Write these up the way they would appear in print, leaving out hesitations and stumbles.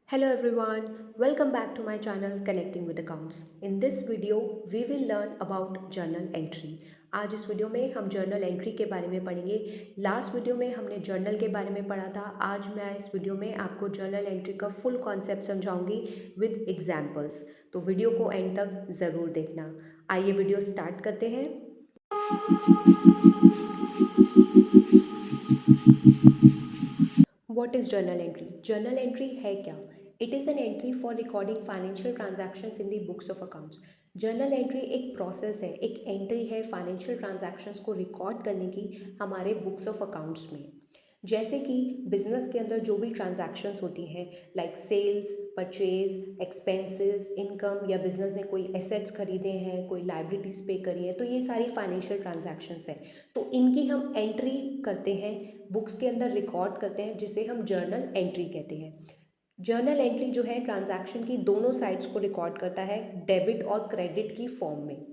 Hello everyone, welcome back to my channel Connecting with Accounts. In this video, we will learn about journal entry. आज इस video में हम journal entry के बारे में पढ़ेंगे। लास्ट वीडियो में हमने जर्नल के बारे में पढ़ा था। आज मैं इस वीडियो में आपको जर्नल एंट्री का फुल कॉन्सेप्ट समझाऊंगी विद एग्जाम्पल्स। तो वीडियो को एंड तक ज़रूर देखना। आइए वीडियो स्टार्ट करते हैं। What is journal entry? Journal entry है क्या? It is an entry for recording financial transactions in the books of accounts. Journal entry एक प्रोसेस है, एक एंट्री है फाइनेंशियल ट्रांजैक्शंस को रिकॉर्ड करने की हमारे बुक्स ऑफ अकाउंट्स में। जैसे कि बिजनेस के अंदर जो भी ट्रांजैक्शंस होती हैं like sales, purchase, expenses, income या बिजनेस ने कोई एसेट्स खरीदे हैं, कोई लाइबिलिटीज़ पे करी है, तो ये सारी फाइनेंशियल ट्रांजैक्शंस हैं। तो इनकी हम एंट्री करते हैं, बुक्स के अंदर रिकॉर्ड करते हैं, जिसे हम जर्नल एंट्री कहते हैं। जर्नल एंट्री जो है ट्रांजैक्शन की दोनों साइड्स को रिकॉर्ड करता है, डेबिट और क्रेडिट की फॉर्म में।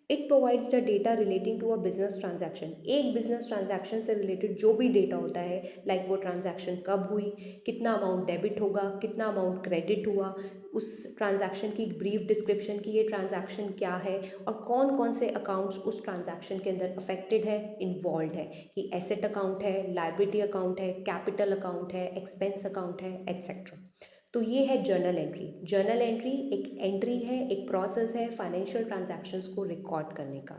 It provides the data relating to a business transaction. एक बिजनेस ट्रांजैक्शन से रिलेटेड जो भी डेटा होता है लाइक वो ट्रांजैक्शन कब हुई, कितना अमाउंट डेबिट होगा, कितना अमाउंट क्रेडिट हुआ, उस ट्रांजैक्शन की ब्रीफ डिस्क्रिप्शन की ये ट्रांजैक्शन क्या है और कौन कौन से अकाउंट्स उस ट्रांजैक्शन के अंदर अफेक्टेड है, इन्वॉल्व है, कि एसेट अकाउंट है, लाइबिलिटी अकाउंट है, कैपिटल अकाउंट है, एक्सपेंस अकाउंट है, एट्सेट्रा। तो ये है जर्नल एंट्री। जर्नल एंट्री एक एंट्री है, एक प्रोसेस है फाइनेंशियल ट्रांजैक्शंस को रिकॉर्ड करने का।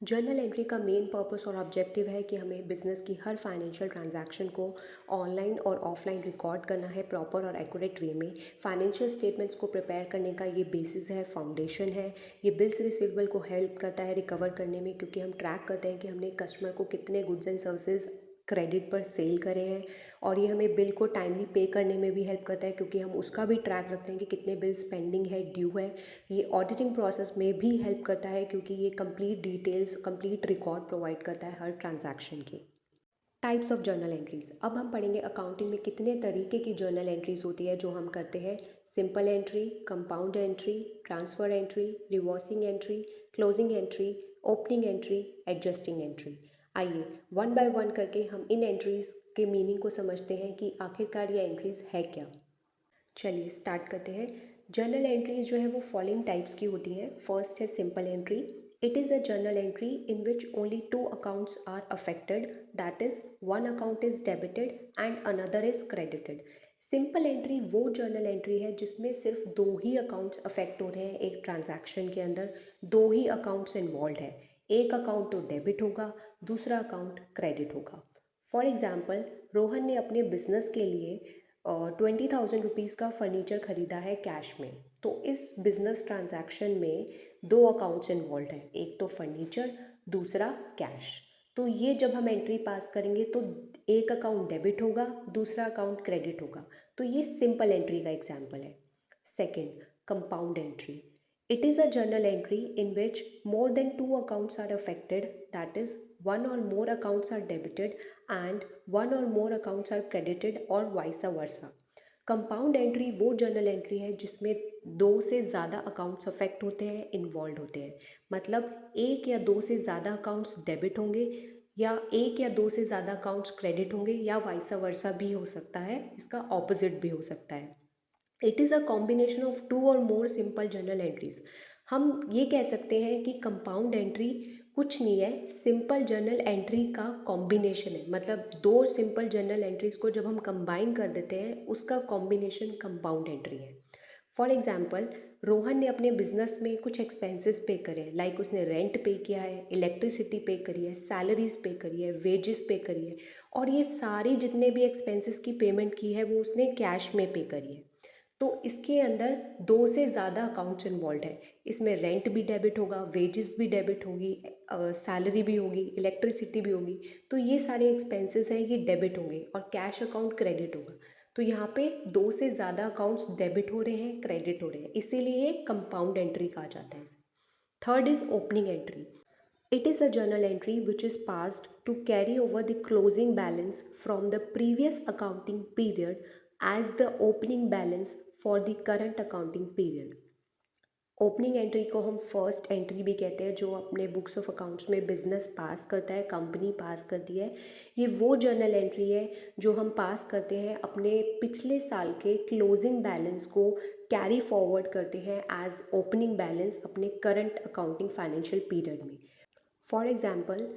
जर्नल एंट्री का मेन पर्पस और ऑब्जेक्टिव है कि हमें बिजनेस की हर फाइनेंशियल ट्रांजैक्शन को ऑनलाइन और ऑफलाइन रिकॉर्ड करना है प्रॉपर और एक्यूरेट वे में। फाइनेंशियल स्टेटमेंट्स को प्रिपेयर करने का ये बेसिस है, फाउंडेशन है। ये बिल्स रिसीवेबल को हेल्प करता है रिकवर करने में, क्योंकि हम ट्रैक करते हैं कि हमने कस्टमर को कितने गुड्स एंड सर्विसेज क्रेडिट पर सेल करे हैं। और ये हमें बिल को टाइमली पे करने में भी हेल्प करता है, क्योंकि हम उसका भी ट्रैक रखते हैं कि कितने बिल्स पेंडिंग है, ड्यू है। ये ऑडिटिंग प्रोसेस में भी हेल्प करता है, क्योंकि ये complete details, complete record provide करता है हर ट्रांजैक्शन की। Types of journal entries. अब हम पढ़ेंगे अकाउंटिंग में कितने तरीके की जर्नल एंट्रीज होती है जो हम करते हैं। Simple entry, compound entry, transfer entry, reversing entry, closing entry, opening entry, adjusting entry. आइए वन बाय वन करके हम इन एंट्रीज के मीनिंग को समझते हैं कि आखिरकार ये एंट्रीज है क्या। चलिए स्टार्ट करते हैं। जर्नल एंट्रीज जो है वो फॉलोइंग टाइप्स की होती हैं। फर्स्ट है simple entry. It is a journal entry in which only two accounts are affected, that is one account is debited and another is credited. Simple entry वो journal entry है जिसमें सिर्फ दो ही accounts affect हो रहे हैं एक ट्रांजैक्शन के अंदर, दो ही अकाउंट्स इन्वॉल्व है। एक अकाउंट तो डेबिट होगा, दूसरा अकाउंट क्रेडिट होगा। फॉर एग्जाम्पल, रोहन ने अपने बिजनेस के लिए 20,000 रुपीज़ का फर्नीचर ख़रीदा है कैश में। तो इस बिज़नेस ट्रांजैक्शन में दो अकाउंट्स इन्वॉल्व हैं, एक तो फर्नीचर, दूसरा कैश। तो ये जब हम एंट्री पास करेंगे तो एक अकाउंट डेबिट होगा, दूसरा अकाउंट क्रेडिट होगा। तो ये सिंपल एंट्री का एग्जाम्पल है। Second, compound entry. It is a journal entry in which more than two accounts are affected, that is, one or more accounts are debited and one or more accounts are credited or vice versa. Compound entry वो journal entry है जिसमें दो से ज़्यादा accounts affect होते हैं, involve होते हैं। मतलब एक या दो से ज़्यादा अकाउंट्स डेबिट होंगे, या एक या दो से ज़्यादा अकाउंट्स क्रेडिट होंगे, या वाइस वर्सा भी हो सकता है, इसका ऑपोजिट भी हो सकता है। It is a combination of two और मोर सिंपल जर्नल एंट्रीज। हम ये कह सकते हैं कि कंपाउंड एंट्री कुछ नहीं है, सिंपल जर्नल एंट्री का कॉम्बिनेशन है। मतलब दो सिंपल जर्नल एंट्रीज को जब हम कंबाइन कर देते हैं उसका कॉम्बिनेशन कंपाउंड एंट्री है। फॉर एग्जाम्पल, रोहन ने अपने बिजनेस में कुछ एक्सपेंसेस पे करे, लाइक उसने रेंट पे किया है, इलेक्ट्रिसिटी पे करी है, सैलरीज पे करी है, वेजेस पे करी है, और ये सारी जितने भी एक्सपेंसेस की पेमेंट की है वो उसने कैश में पे करी है। तो इसके अंदर दो से ज़्यादा अकाउंट्स इन्वॉल्व है। इसमें रेंट भी डेबिट होगा, वेजेस भी डेबिट होगी, सैलरी भी होगी, इलेक्ट्रिसिटी भी होगी। तो ये सारे एक्सपेंसेस हैं, ये डेबिट होंगे और कैश अकाउंट क्रेडिट होगा। तो यहाँ पे दो से ज़्यादा अकाउंट्स डेबिट हो रहे हैं, क्रेडिट हो रहे हैं, इसीलिए कंपाउंड एंट्री कहा जाता है इसे। Third is opening entry. It is a journal entry which is passed to carry over the closing balance from the previous accounting period as the opening balance for the current accounting period. Opening entry को हम first entry भी कहते हैं, जो अपने books of accounts में business पास करता है, कंपनी पास करती है। ये वो जर्नल एंट्री है जो हम पास करते हैं अपने पिछले साल के क्लोजिंग बैलेंस को कैरी फॉरवर्ड करते हैं एज ओपनिंग बैलेंस अपने करंट अकाउंटिंग फाइनेंशियल पीरियड में। फॉर एग्ज़ाम्पल,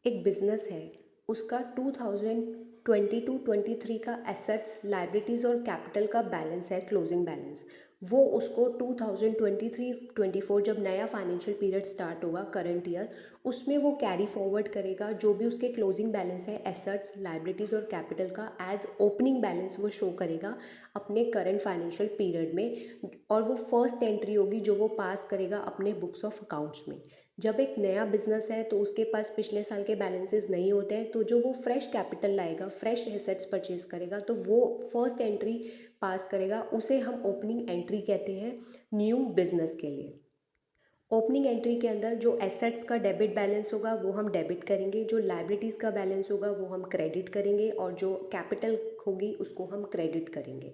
एक बिज़नेस है, उसका 2022-23 का एसेट्स, लाइबिलिटीज़ और कैपिटल का बैलेंस है, क्लोजिंग बैलेंस। वो उसको 2023-24 जब नया फाइनेंशियल पीरियड स्टार्ट होगा, करंट ईयर, उसमें वो कैरी फॉरवर्ड करेगा जो भी उसके क्लोजिंग बैलेंस है, एसेट्स, लाइबिलिटीज़ और कैपिटल का, एज ओपनिंग बैलेंस वो शो करेगा अपने करंट फाइनेंशियल पीरियड में। और वो फर्स्ट एंट्री होगी जो वो पास करेगा अपने बुक्स ऑफ अकाउंट्स में। जब एक नया बिजनेस है तो उसके पास पिछले साल के बैलेंसेस नहीं होते हैं, तो जो वो फ्रेश कैपिटल लाएगा, फ्रेश एसेट्स परचेज करेगा, तो वो फर्स्ट एंट्री पास करेगा, उसे हम ओपनिंग एंट्री कहते हैं न्यू बिजनेस के लिए। ओपनिंग एंट्री के अंदर जो एसेट्स का डेबिट बैलेंस होगा वो हम डेबिट करेंगे, जो लाइबिलिटीज़ का बैलेंस होगा वो हम क्रेडिट करेंगे, और जो कैपिटल होगी उसको हम क्रेडिट करेंगे।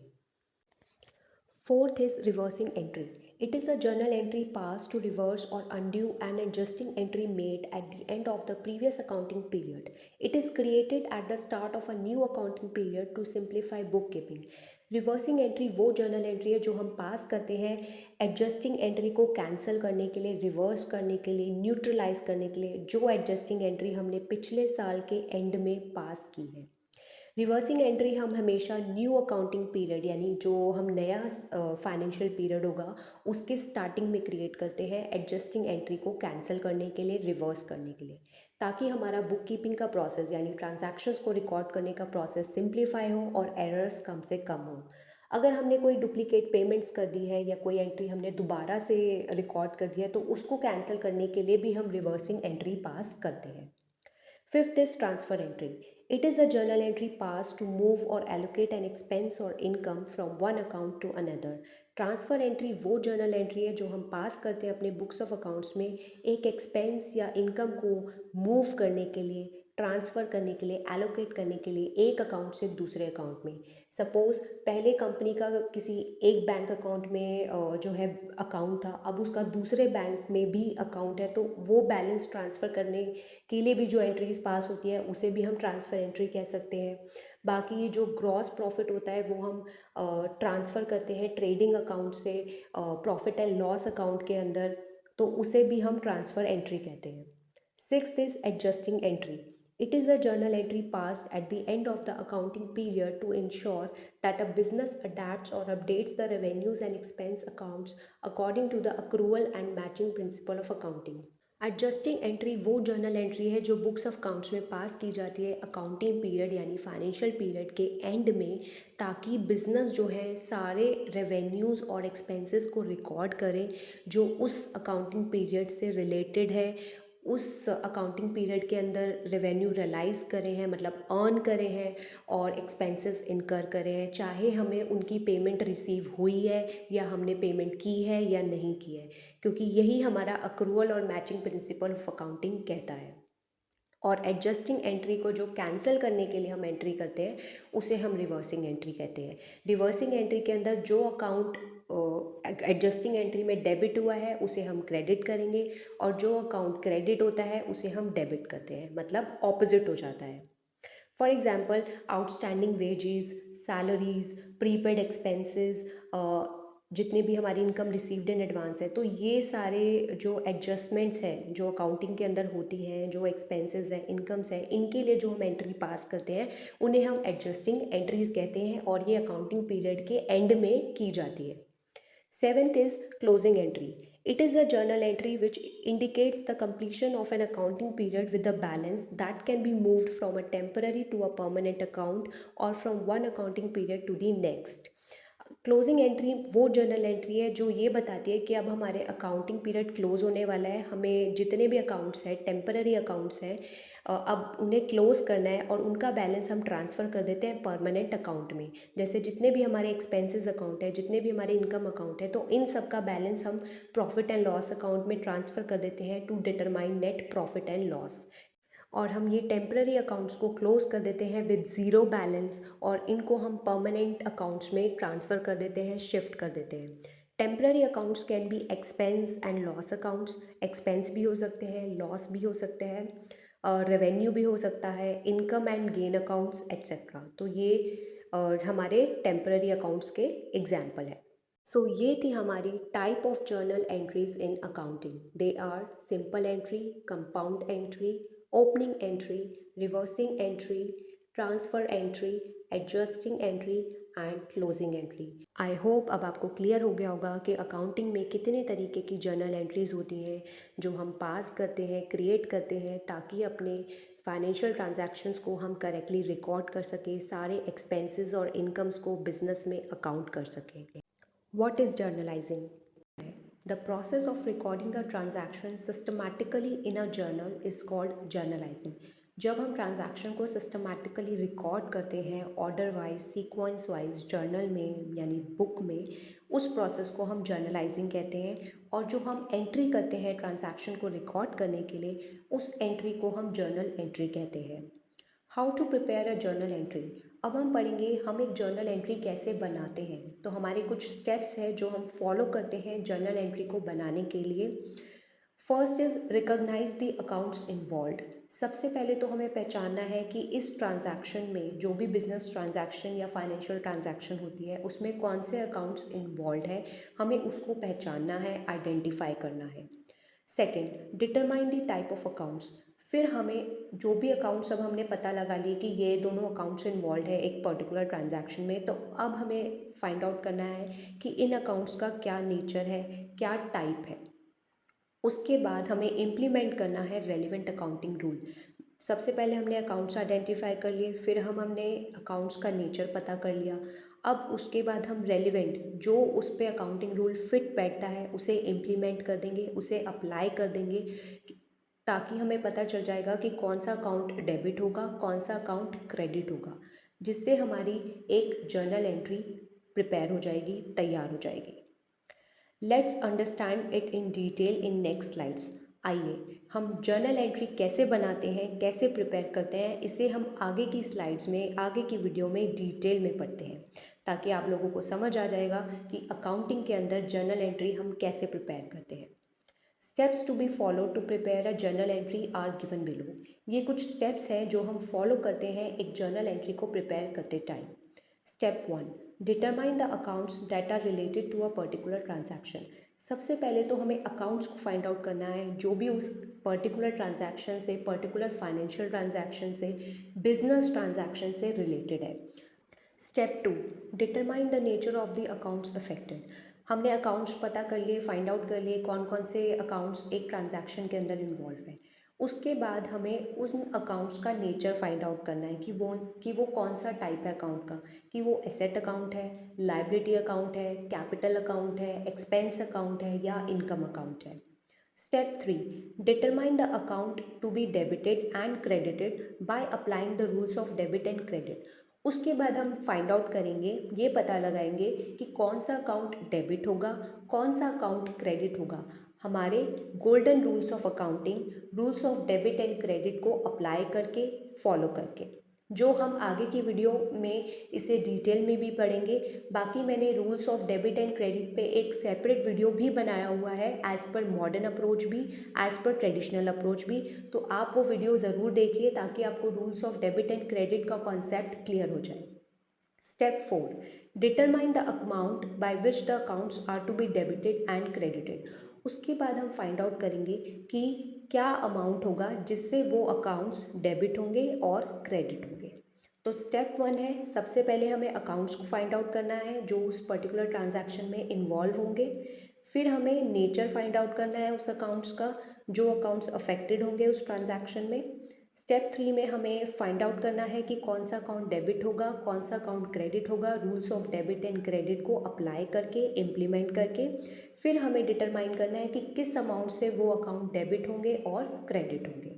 Fourth is reversing entry. It is a journal entry passed to reverse or undo an adjusting entry made at the end of the previous accounting period. It is created at the start of a new accounting period to simplify bookkeeping. Reversing entry वो journal entry है जो हम पास करते हैं adjusting entry को cancel करने के लिए, रिवर्स करने के लिए, न्यूट्रलाइज करने के लिए, जो एडजस्टिंग एंट्री हमने पिछले साल के एंड में पास की है। रिवर्सिंग एंट्री हम हमेशा न्यू अकाउंटिंग पीरियड, यानी जो हम नया फाइनेंशियल पीरियड होगा उसके स्टार्टिंग में क्रिएट करते हैं, एडजस्टिंग एंट्री को कैंसिल करने के लिए, रिवर्स करने के लिए, ताकि हमारा बुक कीपिंग का प्रोसेस यानी ट्रांजैक्शंस को रिकॉर्ड करने का प्रोसेस सिंप्लीफाई हो और एरर्स कम से कम हो। अगर हमने कोई डुप्लीकेट पेमेंट्स कर दी है या कोई एंट्री हमने दोबारा से रिकॉर्ड कर दिया है, तो उसको कैंसिल करने के लिए भी हम रिवर्सिंग एंट्री पास करते हैं। Fifth is transfer entry. It is a journal entry passed to move or allocate an expense or income from one account to another. Transfer entry वो जर्नल एंट्री है जो हम पास करते हैं अपने बुक्स ऑफ अकाउंट्स में एक एक्सपेंस या इनकम को मूव करने के लिए, ट्रांसफ़र करने के लिए, एलोकेट करने के लिए एक अकाउंट से दूसरे अकाउंट में। सपोज़ पहले कंपनी का किसी एक बैंक अकाउंट में जो है अकाउंट था, अब उसका दूसरे बैंक में भी अकाउंट है, तो वो बैलेंस ट्रांसफ़र करने के लिए भी जो एंट्रीज पास होती है उसे भी हम ट्रांसफ़र एंट्री कह सकते हैं। बाकी जो ग्रॉस प्रॉफिट होता है वो हम ट्रांसफ़र करते हैं ट्रेडिंग अकाउंट से प्रॉफिट एंड लॉस अकाउंट के अंदर, तो उसे भी हम ट्रांसफ़र एंट्री कहते हैं। Sixth is adjusting entry. It is a journal entry passed at the end of the accounting period to ensure that a business adapts or updates the revenues and expense accounts according to the accrual and matching principle of accounting. Adjusting entry वो journal entry है जो books of accounts में पास की जाती है accounting period यानी financial period के and में, ताकि बिजनेस जो है सारे रेवेन्यूज़ और एक्सपेंसेस को रिकॉर्ड करे जो उस अकाउंटिंग पीरियड से रिलेटेड है, उस अकाउंटिंग पीरियड के अंदर रेवेन्यू रियलाइज़ करे हैं, मतलब अर्न करे हैं, और एक्सपेंसेस इनकर करे हैं, चाहे हमें उनकी पेमेंट रिसीव हुई है या हमने पेमेंट की है या नहीं की है, क्योंकि यही हमारा अक्रूवल और मैचिंग प्रिंसिपल ऑफ अकाउंटिंग कहता है। और एडजस्टिंग एंट्री को जो कैंसिल करने के लिए हम एंट्री करते हैं उसे हम रिवर्सिंग एंट्री कहते हैं। रिवर्सिंग एंट्री के अंदर जो अकाउंट एडजस्टिंग एंट्री में डेबिट हुआ है उसे हम क्रेडिट करेंगे, और जो अकाउंट क्रेडिट होता है उसे हम डेबिट करते हैं, मतलब ऑपोजिट हो जाता है। For example, outstanding wages, salaries, prepaid expenses, जितने भी हमारी इनकम रिसीव्ड इन एडवांस है, तो ये सारे जो एडजस्टमेंट्स हैं जो अकाउंटिंग के अंदर होती हैं, जो एक्सपेंसेस हैं, इनकम्स हैं, इनके लिए जो हम एंट्री पास करते हैं उन्हें हम एडजस्टिंग एंट्रीज कहते हैं, और ये अकाउंटिंग पीरियड के एंड में की जाती है। Seventh is closing entry. It is a journal entry which indicates the completion of an accounting period with a balance that can be moved from a temporary to a permanent account or from one accounting period to the next. Closing entry वो journal entry है जो ये बताती है कि अब हमारे accounting period close होने वाला है, हमें जितने भी अकाउंट्स हैं, टेम्पररी अकाउंट्स हैं, अब उन्हें क्लोज़ करना है और उनका बैलेंस हम ट्रांसफ़र कर देते हैं परमानेंट अकाउंट में। जैसे जितने भी हमारे एक्सपेंसेस अकाउंट है, जितने भी हमारे इनकम अकाउंट है, तो इन सब का बैलेंस हम प्रॉफिट एंड लॉस अकाउंट में ट्रांसफ़र कर देते हैं to determine net profit and loss. और हम ये टेम्पररी अकाउंट्स को क्लोज़ कर देते हैं विद ज़ीरो बैलेंस, और इनको हम परमानेंट अकाउंट्स में ट्रांसफ़र कर देते हैं, शिफ्ट कर देते हैं। Temporary accounts can be expense and loss accounts. Expense भी हो सकते हैं, लॉस भी हो सकते हैं, रेवेन्यू भी हो सकता है, income and gain accounts etcetera. तो ये हमारे टेम्पररी अकाउंट्स के एग्जाम्पल है। सो ये थी हमारी type of journal entries in accounting. They are simple entry, compound entry, opening entry, reversing entry, transfer entry, adjusting entry and closing entry. I hope अब आपको क्लियर हो गया होगा कि अकाउंटिंग में कितने तरीके की जर्नल एंट्रीज़ होती हैं जो हम पास करते हैं, क्रिएट करते हैं, ताकि अपने फाइनेंशियल ट्रांजैक्शंस को हम करेक्टली रिकॉर्ड कर सकें, सारे एक्सपेंसेस और इनकम्स को बिजनेस में अकाउंट कर सकें। What is journalizing? The process of recording a transaction systematically in a journal is called journalizing. जब हम ट्रांजैक्शन को सिस्टमैटिकली रिकॉर्ड करते हैं order wise, sequence wise, journal में यानी बुक में, उस प्रोसेस को हम जर्नलाइजिंग कहते हैं। और जो हम एंट्री करते हैं ट्रांजैक्शन को रिकॉर्ड करने के लिए, उस एंट्री को हम जर्नल एंट्री कहते हैं। How to prepare a journal entry. अब हम पढ़ेंगे हम एक जर्नल एंट्री कैसे बनाते हैं। तो हमारे कुछ स्टेप्स हैं जो हम फॉलो करते हैं जर्नल एंट्री को बनाने के लिए। First is recognise the accounts involve. सबसे पहले तो हमें पहचानना है कि इस ट्रांजैक्शन में, जो भी बिजनेस ट्रांजैक्शन या फाइनेंशियल ट्रांजैक्शन होती है, उसमें कौन से अकाउंट्स इन्वॉल्व है, हमें उसको पहचानना है, आइडेंटिफाई करना है। Second, determine the type of accounts. फिर हमें जो भी अकाउंट्स, अब हमने पता लगा लिए कि ये दोनों अकाउंट्स इन्वॉल्व है एक पर्टिकुलर ट्रांजैक्शन में, तो अब हमें फाइंड आउट करना है कि इन अकाउंट्स का क्या नेचर है, क्या टाइप है। उसके बाद हमें इम्प्लीमेंट करना है रेलिवेंट अकाउंटिंग रूल। सबसे पहले हमने अकाउंट्स आइडेंटिफाई कर लिए, फिर हमने अकाउंट्स का नेचर पता कर लिया। अब उसके बाद हम रेलिवेंट, जो उस पर अकाउंटिंग रूल फिट बैठता है, उसे इम्प्लीमेंट कर देंगे, उसे अप्लाई कर देंगे, ताकि हमें पता चल जाएगा कि कौन सा अकाउंट डेबिट होगा, कौन सा अकाउंट क्रेडिट होगा, जिससे हमारी एक जर्नल एंट्री प्रिपेयर हो जाएगी, तैयार हो जाएगी। Let's understand it in detail in next slides. आइए हम जर्नल एंट्री कैसे बनाते हैं, कैसे प्रिपेयर करते हैं, इसे हम आगे की स्लाइड्स में, आगे की वीडियो में डिटेल में पढ़ते हैं, ताकि आप लोगों को समझ आ जाएगा कि अकाउंटिंग के अंदर जर्नल एंट्री हम कैसे प्रिपेयर करते हैं। Steps to be follow to prepare a journal entry are given below. ये कुछ स्टेप्स हैं जो हम फॉलो करते हैं एक जर्नल एंट्री को प्रिपेयर करते time. Step 1, determine the accounts that are related to a particular transaction. सबसे पहले तो हमें अकाउंट्स को फाइंड आउट करना है जो भी उस पर्टिकुलर ट्रांजैक्शन से, पर्टिकुलर फाइनेंशियल ट्रांजैक्शन से, बिजनेस ट्रांजैक्शन से रिलेटेड है। Step 2, determine the nature of the accounts affected. हमने अकाउंट्स पता कर लिए, फाइंड आउट कर लिए कौन कौन से अकाउंट्स एक ट्रांजैक्शन के अंदर इन्वॉल्व हैं। उसके बाद हमें उन अकाउंट्स का नेचर फाइंड आउट करना है कि वो कौन सा टाइप है अकाउंट का, कि वो एसेट अकाउंट है, लाइबिलिटी अकाउंट है, कैपिटल अकाउंट है, एक्सपेंस अकाउंट है या इनकम अकाउंट है। Step 3, determine the account to be debited and credited by applying the rules of debit and credit. उसके बाद हम फाइंड आउट करेंगे, ये पता लगाएंगे कि कौन सा अकाउंट डेबिट होगा, कौन सा अकाउंट क्रेडिट होगा। हमारे golden rules of accounting, rules of debit and credit को अप्लाई करके, फॉलो करके, जो हम आगे की वीडियो में इसे डिटेल में भी पढ़ेंगे। बाकी मैंने rules of debit and credit पे एक सेपरेट वीडियो भी बनाया हुआ है, एज़ पर मॉडर्न अप्रोच भी, एज़ पर ट्रेडिशनल अप्रोच भी। तो आप वो वीडियो ज़रूर देखिए ताकि आपको rules of debit and credit का कॉन्सेप्ट क्लियर हो जाए। Step 4, determine the amount by which the accounts are to be debited and credited. उसके बाद हम फाइंड आउट करेंगे कि क्या अमाउंट होगा जिससे वो अकाउंट्स डेबिट होंगे और क्रेडिट होंगे। तो स्टेप 1 है, सबसे पहले हमें अकाउंट्स को फाइंड आउट करना है जो उस पर्टिकुलर ट्रांजैक्शन में इन्वॉल्व होंगे। फिर हमें नेचर फाइंड आउट करना है उस अकाउंट्स का, जो अकाउंट्स अफेक्टेड होंगे उस ट्रांजैक्शन में। स्टेप 3 में हमें फाइंड आउट करना है कि कौन सा अकाउंट डेबिट होगा, कौन सा अकाउंट क्रेडिट होगा, rules of debit and credit को अप्लाई करके, इम्प्लीमेंट करके। फिर हमें डिटरमाइन करना है कि किस अमाउंट से वो अकाउंट डेबिट होंगे और क्रेडिट होंगे।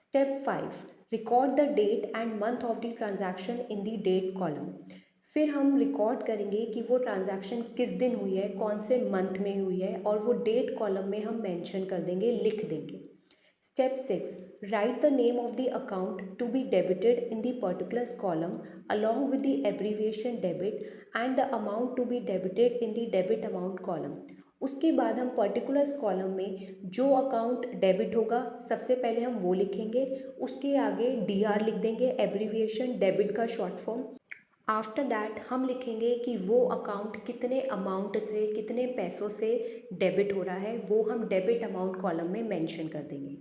Step 5, record the date and month of the transaction in the date column. फिर हम रिकॉर्ड करेंगे कि वो ट्रांजैक्शन किस दिन हुई है, कौन से मंथ में हुई है, और वो डेट कॉलम में हम मेंशन कर देंगे, लिख देंगे। Step 6. Write the name of the account to be debited in the particulars column along with the abbreviation debit and the amount to be debited in the debit amount column. उसके बाद हम particulars column में जो account debit होगा सबसे पहले हम वो लिखेंगे, उसके आगे DR लिख देंगे, एब्रीविएशन डेबिट का शॉर्ट फॉर्म। आफ्टर दैट हम लिखेंगे कि वो अकाउंट कितने अमाउंट से, कितने पैसों से डेबिट हो रहा है, वो हम डेबिट अमाउंट कॉलम में मेंशन कर देंगे।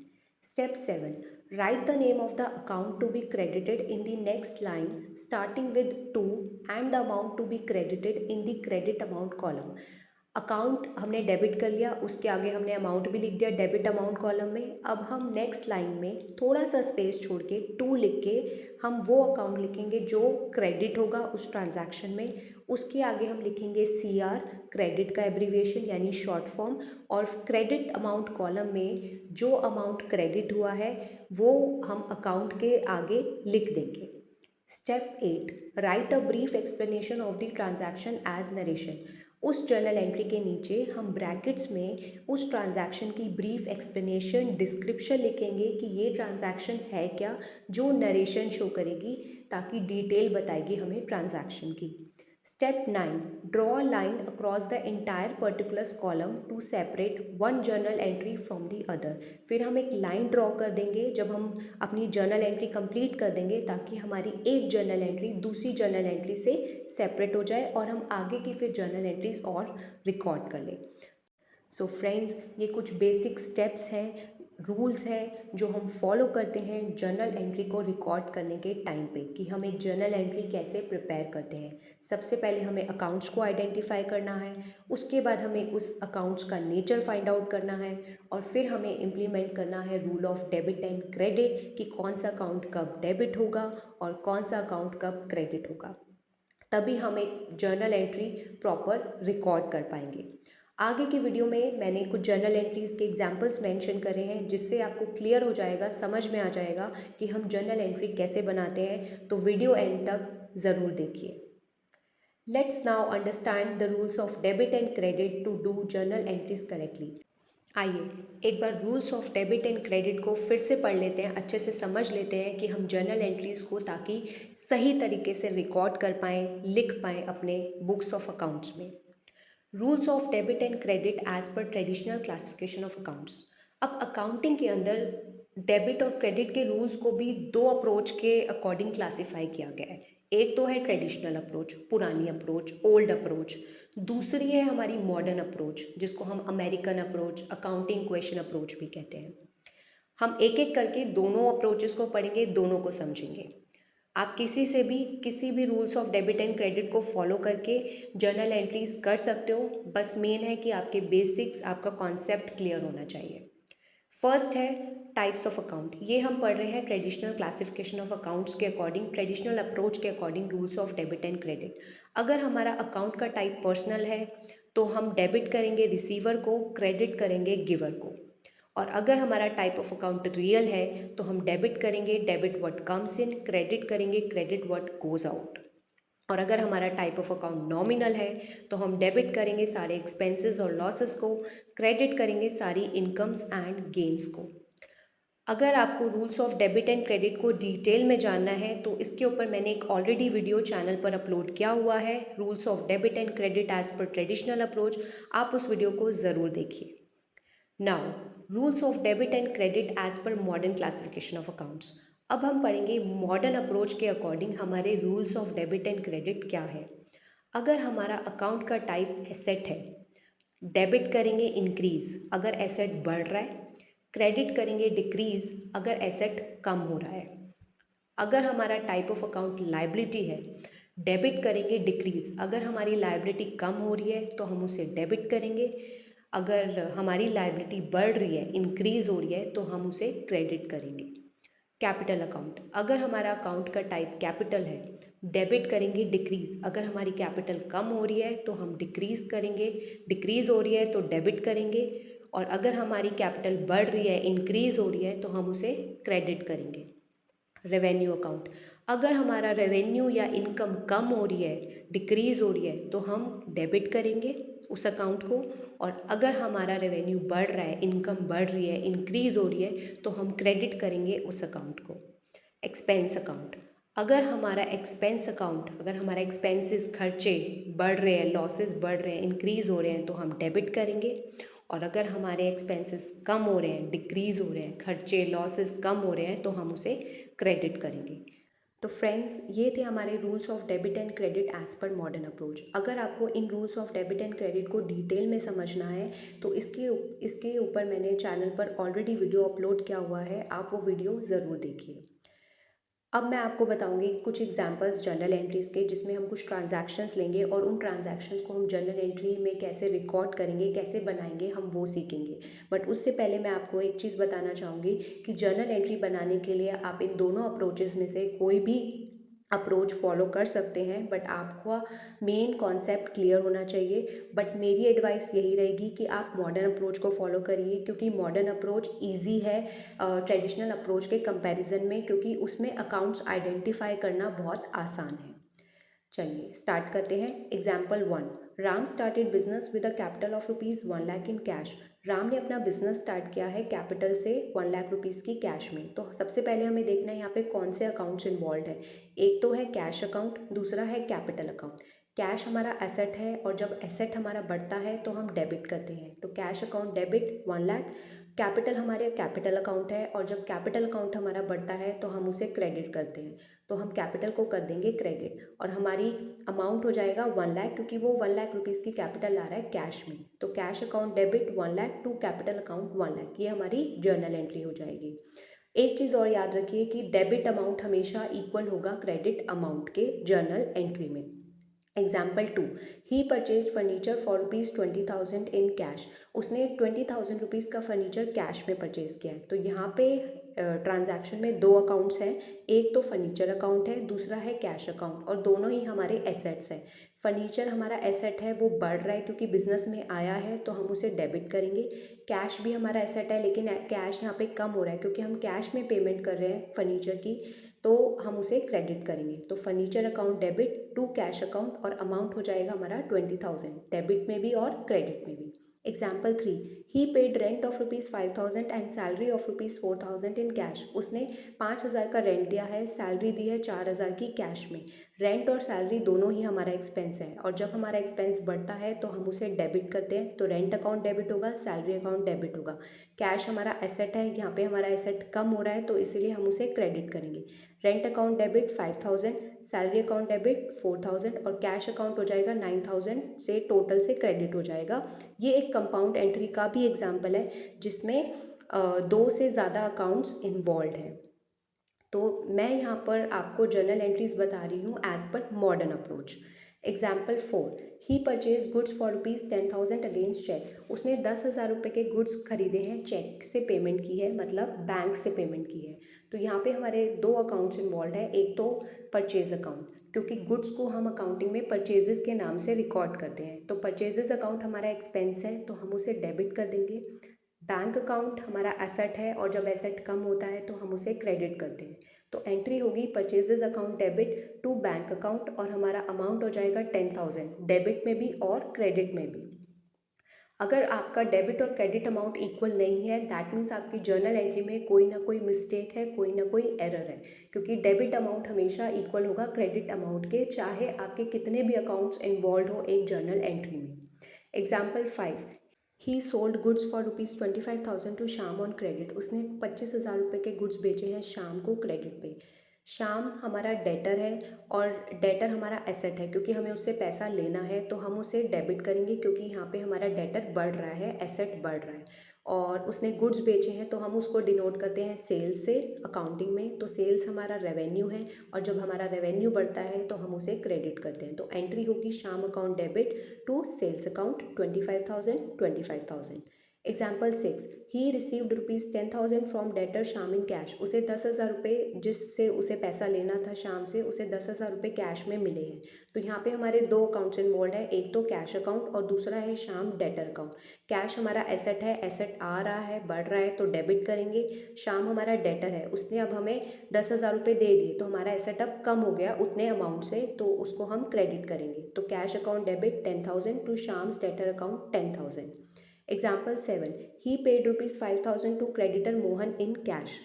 Step 7. Write the name of the account to be credited in the next line starting with to and the amount to be credited in the credit amount column. Account हमने debit कर लिया, उसके आगे हमने amount भी लिख दिया debit amount column में। अब हम नेक्स्ट लाइन में थोड़ा सा स्पेस छोड़ के टू लिख के हम वो अकाउंट लिखेंगे जो क्रेडिट होगा उस ट्रांजैक्शन में। उसके आगे हम लिखेंगे CR, क्रेडिट का एब्रीविएशन यानी शॉर्ट फॉर्म, और क्रेडिट अमाउंट कॉलम में जो अमाउंट क्रेडिट हुआ है वो हम अकाउंट के आगे लिख देंगे। Step 8. Write a brief explanation of the transaction as narration. उस जर्नल एंट्री के नीचे हम ब्रैकेट्स में उस ट्रांजैक्शन की ब्रीफ एक्सप्लेनेशन, डिस्क्रिप्शन लिखेंगे कि ये ट्रांजैक्शन है क्या, जो नरेशन शो करेगी ताकि डिटेल बताएगी हमें ट्रांजैक्शन की। Step 9. Draw a line across the entire particulars column to separate one journal entry from the other. फिर हम एक लाइन ड्रॉ कर देंगे जब हम अपनी जर्नल एंट्री कंप्लीट कर देंगे ताकि हमारी एक जर्नल एंट्री दूसरी जर्नल एंट्री से सेपरेट हो जाए और हम आगे की फिर जर्नल एंट्रीज और रिकॉर्ड कर लें। सो फ्रेंड्स, ये कुछ बेसिक स्टेप्स हैं, रूल्स हैं जो हम फॉलो करते हैं जर्नल एंट्री को रिकॉर्ड करने के टाइम पे कि हम एक जर्नल एंट्री कैसे प्रिपेयर करते हैं। सबसे पहले हमें अकाउंट्स को आइडेंटिफाई करना है, उसके बाद हमें उस अकाउंट्स का नेचर फाइंड आउट करना है और फिर हमें इम्प्लीमेंट करना है rule of debit and credit कि कौन सा अकाउंट कब डेबिट होगा और कौन सा अकाउंट कब क्रेडिट होगा। तभी हम एक जर्नल एंट्री प्रॉपर रिकॉर्ड कर पाएंगे। आगे की वीडियो में मैंने कुछ जर्नल एंट्रीज़ के एग्जांपल्स मेंशन करे हैं जिससे आपको क्लियर हो जाएगा, समझ में आ जाएगा कि हम जर्नल एंट्री कैसे बनाते हैं, तो वीडियो एंड तक ज़रूर देखिए। Let's now understand the rules of debit and credit to do journal entries correctly. आइए एक बार rules of debit and credit को फिर से पढ़ लेते हैं, अच्छे से समझ लेते हैं कि हम जर्नल एंट्रीज़ को ताकि सही तरीके से रिकॉर्ड कर पाएँ, लिख पाएँ अपने बुक्स ऑफ अकाउंट्स में। Rules of debit and credit as per traditional classification of accounts. अब अकाउंटिंग के अंदर डेबिट और क्रेडिट के रूल्स को भी दो अप्रोच के अकॉर्डिंग क्लासिफाई किया गया है। एक तो है ट्रेडिशनल अप्रोच, पुरानी अप्रोच, ओल्ड अप्रोच। दूसरी है हमारी मॉडर्न अप्रोच जिसको हम American approach, accounting question approach भी कहते हैं। हम एक एक करके दोनों अप्रोचेस को पढ़ेंगे, दोनों को समझेंगे। आप किसी भी rules of debit and credit को फॉलो करके जर्नल एंट्रीज कर सकते हो, बस मेन है कि आपके बेसिक्स, आपका कॉन्सेप्ट क्लियर होना चाहिए। फर्स्ट है टाइप्स ऑफ अकाउंट। ये हम पढ़ रहे हैं ट्रेडिशनल क्लासिफिकेशन ऑफ अकाउंट्स के अकॉर्डिंग, ट्रेडिशनल अप्रोच के according rules of debit and credit. अगर हमारा अकाउंट का टाइप पर्सनल है तो हम डेबिट करेंगे रिसीवर को, क्रेडिट करेंगे गिवर को। और अगर हमारा टाइप ऑफ अकाउंट रियल है तो हम डेबिट करेंगे debit what comes in, credit करेंगे क्रेडिट व्हाट गोज आउट। और अगर हमारा टाइप ऑफ अकाउंट नॉमिनल है तो हम डेबिट करेंगे सारे एक्सपेंसेस और लॉसेस को, क्रेडिट करेंगे सारी इनकम्स एंड गेन्स को। अगर आपको rules of debit and credit को डिटेल में जानना है तो इसके ऊपर मैंने एक ऑलरेडी वीडियो चैनल पर अपलोड किया हुआ है, rules of debit and credit as per traditional approach. आप उस वीडियो को ज़रूर देखिए। Now rules of debit and credit as per modern classification of accounts. अब हम पढ़ेंगे मॉडर्न अप्रोच के अकॉर्डिंग हमारे rules of debit and credit क्या है। अगर हमारा अकाउंट का टाइप एसेट है, डेबिट करेंगे इंक्रीज अगर एसेट बढ़ रहा है, क्रेडिट करेंगे डिक्रीज अगर एसेट कम हो रहा है। अगर हमारा टाइप ऑफ अकाउंट लायबिलिटी है, डेबिट करेंगे डिक्रीज अगर हमारी लायबिलिटी कम हो रही है तो हम उसे डेबिट करेंगे, अगर हमारी लायबिलिटी बढ़ रही है, इंक्रीज हो रही है तो हम उसे क्रेडिट करेंगे। कैपिटल अकाउंट, अगर हमारा अकाउंट का टाइप कैपिटल है, डेबिट करेंगे डिक्रीज अगर हमारी कैपिटल कम हो रही है तो हम डिक्रीज करेंगे, डिक्रीज हो रही है तो डेबिट करेंगे, और अगर हमारी कैपिटल बढ़ रही है, इंक्रीज हो रही है तो हम उसे क्रेडिट करेंगे। रेवेन्यू अकाउंट, अगर हमारा रेवेन्यू या इनकम कम हो रही है, डिक्रीज़ हो रही है, तो हम डेबिट करेंगे उस अकाउंट को। और अगर हमारा रेवेन्यू बढ़ रहा है, इनकम बढ़ रही है, इंक्रीज़ हो रही है, तो हम क्रेडिट करेंगे उस अकाउंट को। एक्सपेंस अकाउंट, अगर हमारा एक्सपेंसेस खर्चे बढ़ रहे हैं, लॉसेस बढ़ रहे हैं, इंक्रीज़ हो रहे हैं, तो हम डेबिट करेंगे। और अगर हमारे एक्सपेंसेस कम हो रहे हैं, डिक्रीज़ हो रहे हैं, खर्चे लॉसेस कम हो रहे हैं, तो हम उसे क्रेडिट करेंगे। तो फ्रेंड्स, ये थे हमारे rules of debit and credit as per modern approach. अगर आपको इन rules of debit and credit को डिटेल में समझना है तो इसके ऊपर मैंने चैनल पर ऑलरेडी वीडियो अपलोड किया हुआ है, आप वो वीडियो ज़रूर देखिए। अब मैं आपको बताऊंगी कुछ एग्जांपल्स जर्नल एंट्रीज़ के, जिसमें हम कुछ ट्रांजैक्शंस लेंगे और उन ट्रांजैक्शंस को हम जर्नल एंट्री में कैसे रिकॉर्ड करेंगे, कैसे बनाएंगे, हम वो सीखेंगे। बट उससे पहले मैं आपको एक चीज़ बताना चाहूँगी कि जर्नल एंट्री बनाने के लिए आप इन दोनों अप्रोचेज़ में से कोई भी अप्रोच फॉलो कर सकते हैं, बट आपका मेन कॉन्सेप्ट क्लियर होना चाहिए। बट मेरी एडवाइस यही रहेगी कि आप मॉडर्न अप्रोच को फॉलो करिए, क्योंकि मॉडर्न अप्रोच ईजी है ट्रेडिशनल अप्रोच के कंपैरिजन में, क्योंकि उसमें अकाउंट्स आइडेंटिफाई करना बहुत आसान है। चलिए स्टार्ट करते हैं। Example 1, Ram started business with a capital of ₹1,00,000 in cash. Ram ने अपना बिजनेस स्टार्ट किया है कैपिटल से ₹1,00,000 की कैश में। तो सबसे पहले हमें देखना है यहाँ पे कौन से अकाउंट्स इन्वॉल्व है। एक तो है कैश अकाउंट, दूसरा है कैपिटल अकाउंट। कैश हमारा एसेट है और जब एसेट हमारा बढ़ता है तो हम डेबिट करते हैं, तो कैश अकाउंट डेबिट 1,00,000। कैपिटल हमारे कैपिटल अकाउंट है और जब कैपिटल अकाउंट हमारा बढ़ता है तो हम उसे क्रेडिट करते हैं, तो हम कैपिटल को कर देंगे क्रेडिट और हमारी अमाउंट हो जाएगा 1,00,000, क्योंकि वो ₹1,00,000 की कैपिटल ला रहा है कैश में। तो cash account debit 1,00,000 to capital account 1,00,000, ये हमारी जर्नल एंट्री हो जाएगी। एक चीज़ और याद रखिए कि डेबिट अमाउंट हमेशा इक्वल होगा क्रेडिट अमाउंट के जर्नल एंट्री में। Example 2, he purchase furniture for ₹20,000 in cash. उसने ₹20,000 का फर्नीचर कैश में परचेज किया है। तो यहाँ पे ट्रांजैक्शन में दो अकाउंट्स हैं, एक तो फर्नीचर अकाउंट है, दूसरा है कैश अकाउंट, और दोनों ही हमारे एसेट्स हैं। फर्नीचर हमारा एसेट है, वो बढ़ रहा है क्योंकि बिजनेस में आया है, तो हम उसे डेबिट करेंगे। कैश भी हमारा एसेट है, लेकिन कैश यहाँ पे कम हो रहा है क्योंकि हम कैश में पेमेंट कर रहे हैं फर्नीचर की, तो हम उसे क्रेडिट करेंगे। तो furniture account debit to cash account और अमाउंट हो जाएगा हमारा 20,000, डेबिट में भी और क्रेडिट में भी। Example 3, he paid rent of ₹5,000 and salary of ₹4,000 in cash. उसने 5,000 का रेंट दिया है, सैलरी दी है 4,000 की कैश में। रेंट और सैलरी दोनों ही हमारा एक्सपेंस है और जब हमारा एक्सपेंस बढ़ता है तो हम उसे डेबिट करते हैं, तो रेंट अकाउंट डेबिट होगा, सैलरी अकाउंट डेबिट होगा। कैश हमारा एसेट है, यहाँ पे हमारा एसेट कम हो रहा है तो इसीलिए हम उसे क्रेडिट करेंगे। Rent account debit 5,000, salary account debit 4,000 और कैश अकाउंट हो जाएगा 9,000 से टोटल से क्रेडिट हो जाएगा। ये एक कंपाउंड एंट्री का भी एग्जाम्पल है जिसमें दो से ज़्यादा अकाउंट्स इन्वॉल्व हैं। तो मैं यहाँ पर आपको जर्नल एंट्रीज बता रही हूँ as per modern approach. Example 4, he purchase goods for ₹10,000 against cheque. उसने 10,000 रुपये के गुड्स खरीदे हैं, चेक से पेमेंट की है, मतलब बैंक से पेमेंट की है। तो यहाँ पे हमारे दो अकाउंट्स इन्वॉल्व है, एक तो परचेज अकाउंट, क्योंकि गुड्स को हम अकाउंटिंग में परचेजेस के नाम से रिकॉर्ड करते हैं, तो परचेजेस अकाउंट हमारा एक्सपेंस है तो हम उसे डेबिट कर देंगे। बैंक अकाउंट हमारा एसेट है और जब एसेट कम होता है तो हम उसे क्रेडिट करते हैं, तो एंट्री होगी purchases account debit to bank account और हमारा अमाउंट हो जाएगा 10,000, डेबिट में भी और क्रेडिट में भी। अगर आपका डेबिट और क्रेडिट अमाउंट इक्वल नहीं है, दैट मीन्स आपकी जर्नल एंट्री में कोई ना कोई मिस्टेक है, कोई ना कोई एरर है, क्योंकि डेबिट अमाउंट हमेशा इक्वल होगा क्रेडिट अमाउंट के, चाहे आपके कितने भी अकाउंट्स इन्वॉल्व हो एक जर्नल एंट्री में। Example 5, he sold goods for ₹25,000 to Shyam on credit. उसने 25,000 रुपये के गुड्स बेचे हैं श्याम को क्रेडिट पे। श्याम हमारा डेटर है और डेटर हमारा एसेट है, क्योंकि हमें उससे पैसा लेना है तो हम उसे डेबिट करेंगे, क्योंकि यहाँ पे हमारा डेटर बढ़ रहा है, एसेट बढ़ रहा है। और उसने गुड्स बेचे हैं तो हम उसको डिनोट करते हैं सेल्स से अकाउंटिंग में, तो सेल्स हमारा रेवेन्यू है और जब हमारा रेवेन्यू बढ़ता है तो हम उसे क्रेडिट करते हैं। तो एंट्री होगी Shyam account debit to sales account 25,000 25,000। Example 6, he received ₹10,000 from debtor Shyam in cash. उसे 10,000 रुपये जिससे उसे पैसा लेना था श्याम से, उसे 10,000 रुपये कैश में मिले हैं। तो यहाँ पे हमारे दो अकाउंट्स इन्वॉल्व है, एक तो कैश अकाउंट और दूसरा है श्याम डेटर अकाउंट। कैश हमारा एसेट है, एसेट आ रहा है, बढ़ रहा है तो डेबिट करेंगे। श्याम हमारा डेटर है, उसने अब हमें 10,000 रुपये दे दिए तो हमारा एसेट अब कम हो गया उतने अमाउंट से, तो उसको हम क्रेडिट करेंगे। तो cash account debit 10,000 to Shyam's debtor account 10,000। Example 7, he paid ₹5,000 to creditor Mohan in cash.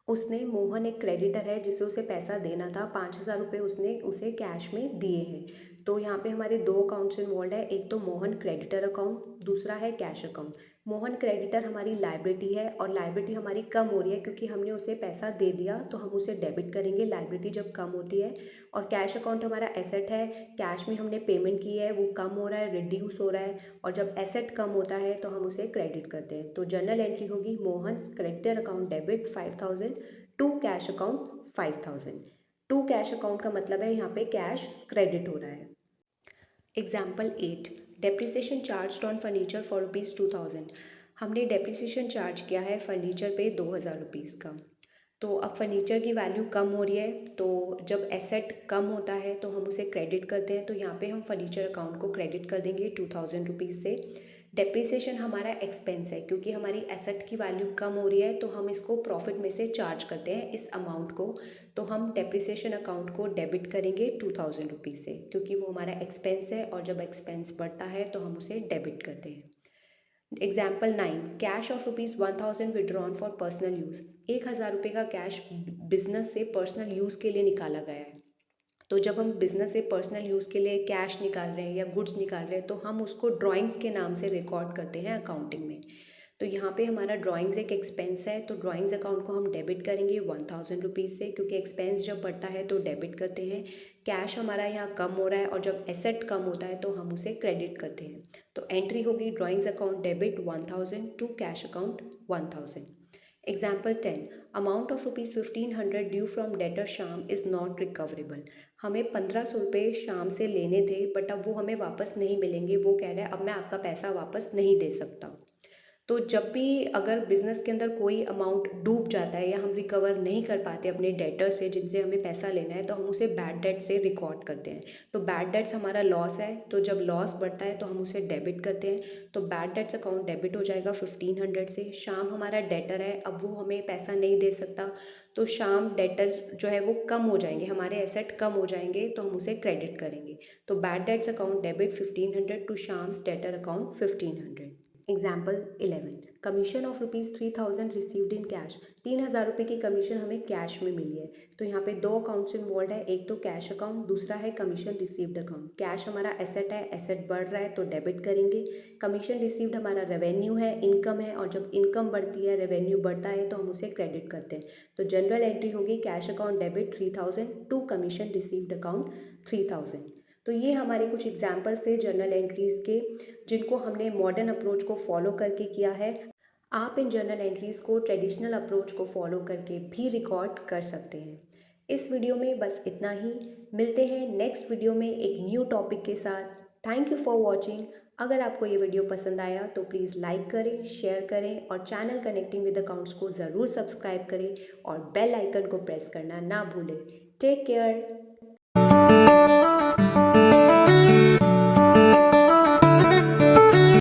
उसने, मोहन एक क्रेडिटर है जिसे उसे पैसा देना था, 5,000 रुपये उसने उसे कैश में दिए हैं। तो यहाँ पे हमारे दो अकाउंट्स इन्वॉल्व है, एक तो मोहन क्रेडिटर अकाउंट, दूसरा है कैश अकाउंट। मोहन क्रेडिटर हमारी लाइबिलिटी है और लाइबिलिटी हमारी कम हो रही है क्योंकि हमने उसे पैसा दे दिया, तो हम उसे डेबिट करेंगे लाइबिलिटी जब कम होती है। और कैश अकाउंट हमारा एसेट है, कैश में हमने पेमेंट की है, वो कम हो रहा है, रिड्यूस हो रहा है, और जब एसेट कम होता है तो हम उसे क्रेडिट करते हैं। तो जर्नल एंट्री होगी Mohan creditor account debit 5,000 to cash account 5,000। To cash account का मतलब है यहाँ पे कैश क्रेडिट हो रहा है। Example 8, depreciation charge on furniture for ₹2,000। हमने डेप्रिसिएशन चार्ज किया है फर्नीचर पे 2,000 रुपीज़ का। तो अब फर्नीचर की वैल्यू कम हो रही है, तो जब एसेट कम होता है तो हम उसे क्रेडिट करते हैं। तो यहाँ पे हम फर्नीचर अकाउंट को क्रेडिट कर देंगे 2,000 रुपीज़ से। डेप्रिसिएशन हमारा एक्सपेंस है, क्योंकि हमारी एसेट की वैल्यू कम हो रही है तो हम इसको प्रॉफिट में से चार्ज करते हैं इस अमाउंट को। तो हम डेप्रिसिएशन अकाउंट को डेबिट करेंगे 2,000 रुपीज़ से, क्योंकि वो हमारा एक्सपेंस है और जब एक्सपेंस बढ़ता है तो हम उसे डेबिट करते हैं। Example 9, cash of ₹1,000 withdrawn for personal use. 1,000 रुपये का कैश बिजनेस से पर्सनल यूज़ के लिए निकाला गया है। तो जब हम बिज़नेस से पर्सनल यूज़ के लिए कैश निकाल रहे हैं या गुड्स निकाल रहे हैं तो हम उसको ड्राइंग्स के नाम से रिकॉर्ड करते हैं अकाउंटिंग में। तो यहाँ पे हमारा ड्राइंग्स एक एक्सपेंस है, तो ड्राइंग्स अकाउंट को हम डेबिट करेंगे 1,000 रुपीज़ से, क्योंकि एक्सपेंस जब बढ़ता है तो डेबिट करते हैं। कैश हमारा यहाँ कम हो रहा है और जब एसेट कम होता है तो हम उसे क्रेडिट करते हैं। तो एंट्री होगी drawings account debit 1,000 to cash account 1,000। Example 10, amount of ₹1,500 due from debtor Shyam is not recoverable. हमें 1,500 रुपये शाम से लेने थे, बट अब वो हमें वापस नहीं मिलेंगे। वो कह रहा है अब मैं आपका पैसा वापस नहीं दे सकता। तो जब भी अगर बिज़नेस के अंदर कोई अमाउंट डूब जाता है या हम रिकवर नहीं कर पाते अपने डेटर से जिनसे हमें पैसा लेना है, तो हम उसे बैड डेट से रिकॉर्ड करते हैं। तो बैड डेट्स हमारा लॉस है, तो जब लॉस बढ़ता है तो हम उसे डेबिट करते हैं। तो बैड डेट्स अकाउंट डेबिट हो जाएगा 1,500 से। शाम हमारा डेटर है, अब वो हमें पैसा नहीं दे सकता, तो शाम डेटर जो है वो कम हो जाएंगे, हमारे एसेट कम हो जाएंगे, तो हम उसे क्रेडिट करेंगे। तो bad debts account debit 1,500 to Sham's debtor account 1,500। Example 11, commission of ₹3,000 received in cash. 3,000 रुपये की कमीशन हमें कैश में मिली है। तो यहाँ पे दो अकाउंट्स इन्वॉल्व है, एक तो कैश अकाउंट, दूसरा है कमीशन रिसीव्ड अकाउंट। कैश हमारा एसेट है, एसेट बढ़ रहा है तो डेबिट करेंगे। कमीशन रिसीव्ड हमारा रेवेन्यू है, इनकम है, और जब इनकम बढ़ती है, रेवेन्यू बढ़ता है तो हम उसे क्रेडिट करते हैं। तो जनरल एंट्री होगी cash account debit 3,000 to commission received account 3,000। तो ये हमारे कुछ एग्जाम्पल्स थे जर्नल एंट्रीज़ के, जिनको हमने मॉडर्न अप्रोच को फॉलो करके किया है। आप इन जर्नल एंट्रीज़ को ट्रेडिशनल अप्रोच को फॉलो करके भी रिकॉर्ड कर सकते हैं। इस वीडियो में बस इतना ही। मिलते हैं नेक्स्ट वीडियो में एक न्यू टॉपिक के साथ। Thank you for watching. अगर आपको ये वीडियो पसंद आया तो प्लीज़ लाइक करें, शेयर करें और चैनल कनेक्टिंग विद अकाउंट्स को ज़रूर सब्सक्राइब करें और बेल आइकन को प्रेस करना ना भूलें। Take care.